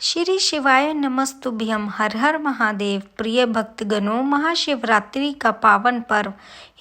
श्री शिवाय नमस्तुभ्यं। हर हर महादेव। प्रिय भक्तगणों, महाशिवरात्रि का पावन पर्व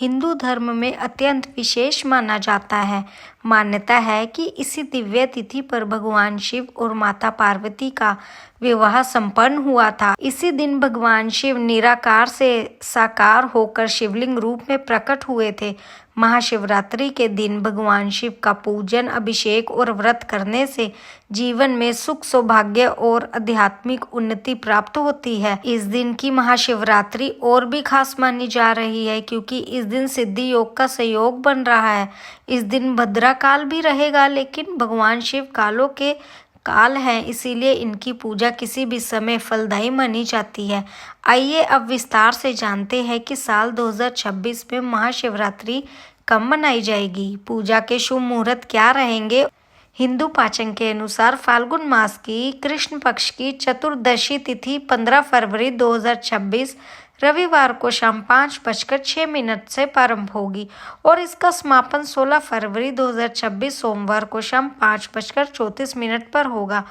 हिंदू धर्म में अत्यंत विशेष माना जाता है। मान्यता है कि इसी दिव्य तिथि पर भगवान शिव और माता पार्वती का विवाह संपन्न हुआ था। इसी दिन भगवान शिव निराकार से साकार होकर शिवलिंग रूप में प्रकट हुए थे। महाशिवरात्रि के दिन भगवान शिव का पूजन, अभिषेक और व्रत करने से जीवन में सुख, सौभाग्य और आध्यात्मिक उन्नति प्राप्त होती है। इस दिन की महाशिवरात्रि और भी खास मानी जा रही है क्योंकि इस दिन सिद्धि योग का संयोग बन रहा है। इस दिन भद्रा काल भी रहेगा, लेकिन भगवान शिव कालों के काल है, इसीलिए इनकी पूजा किसी भी समय फलदायी मानी जाती है। आइए अब विस्तार से जानते हैं कि साल 2026 में महाशिवरात्रि कब मनाई जाएगी। पूजा के शुभ मुहूर्त क्या रहेंगे। हिंदू पाचन के अनुसार फाल्गुन मास की कृष्ण पक्ष की चतुर्दशी तिथि 15 फरवरी 2026 रविवार को शाम 5:06 से प्रारंभ होगी और इसका समापन 16 फरवरी 2026 सोमवार को शाम 5:34 पर होगा।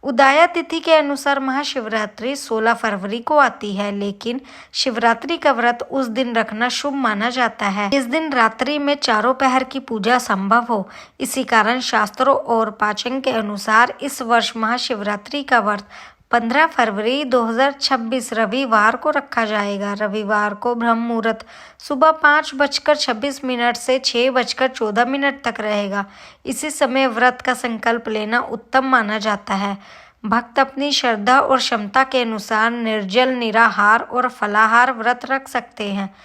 उदया तिथि के अनुसार महाशिवरात्रि 16 फरवरी को आती है, लेकिन शिवरात्रि का व्रत उस दिन रखना शुभ माना जाता है। इस दिन रात्रि में चारों पहर की पूजा संभव हो। इसी कारण शास्त्रों और पाचन के अनुसार इस वर्ष महाशिवरात्रि का व्रत 15 फरवरी 2026 रविवार को रखा जाएगा। रविवार को ब्रह्म मुहूर्त सुबह 5:26 से 6:14 तक रहेगा। इसी समय व्रत का संकल्प लेना उत्तम माना जाता है। भक्त अपनी श्रद्धा और क्षमता के अनुसार निर्जल, निराहार और फलाहार व्रत रख सकते हैं।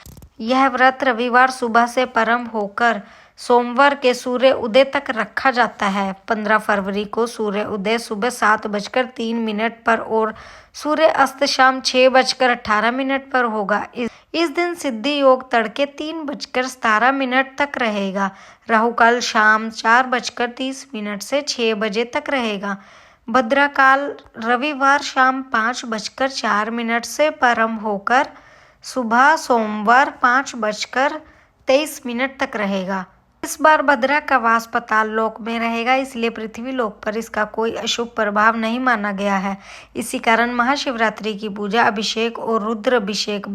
यह व्रत रविवार सुबह से प्रारंभ होकर सोमवार के सूर्य उदय तक रखा जाता है। 15 फरवरी को सूर्य उदय सुबह 7:03 पर और सूर्य अस्त शाम 6:18 पर होगा। इस दिन सिद्धि योग तड़के 3:17 तक रहेगा। राहु काल शाम 4:30 से 6 बजे तक रहेगा। भद्रा काल रविवार शाम 5:04 से प्रारंभ होकर सुबह सोमवार 5:23 तक रहेगा। इस बार भद्रा का वास पाताल लोक में रहेगा, इसलिए पृथ्वी लोक पर इसका कोई अशुभ प्रभाव नहीं माना गया है। इसी कारण महाशिवरात्रि की पूजा, अभिषेक और रुद्र अभिषेक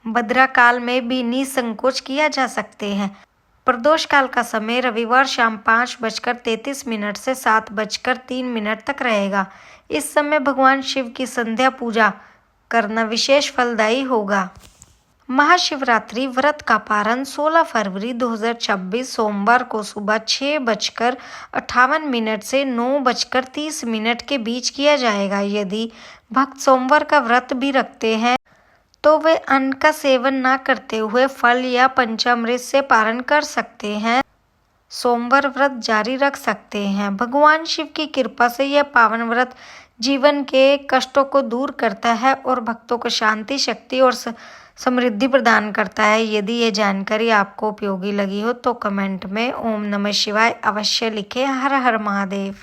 भद्रा काल में भी निसंकोच किया जा सकते हैं। प्रदोष काल का समय रविवार शाम 5:33 से 7:03 तक रहेगा। इस समय भगवान शिव की संध्या पूजा करना विशेष फलदायी होगा। महाशिवरात्रि व्रत का पारण 16 फरवरी 2026 सोमवार को सुबह 6:58 से 9:30 के बीच किया जाएगा। यदि भक्त सोमवार का व्रत भी रखते हैं तो वे अन्न का सेवन न करते हुए फल या पंचामृत से पारण कर सकते हैं। सोमवार व्रत जारी रख सकते हैं। भगवान शिव की कृपा से यह पावन व्रत जीवन के कष्टों को दूर करता है और भक्तों को शांति, शक्ति और समृद्धि प्रदान करता है। यदि ये जानकारी आपको उपयोगी लगी हो तो कमेंट में ओम नमः शिवाय अवश्य लिखें। हर हर महादेव।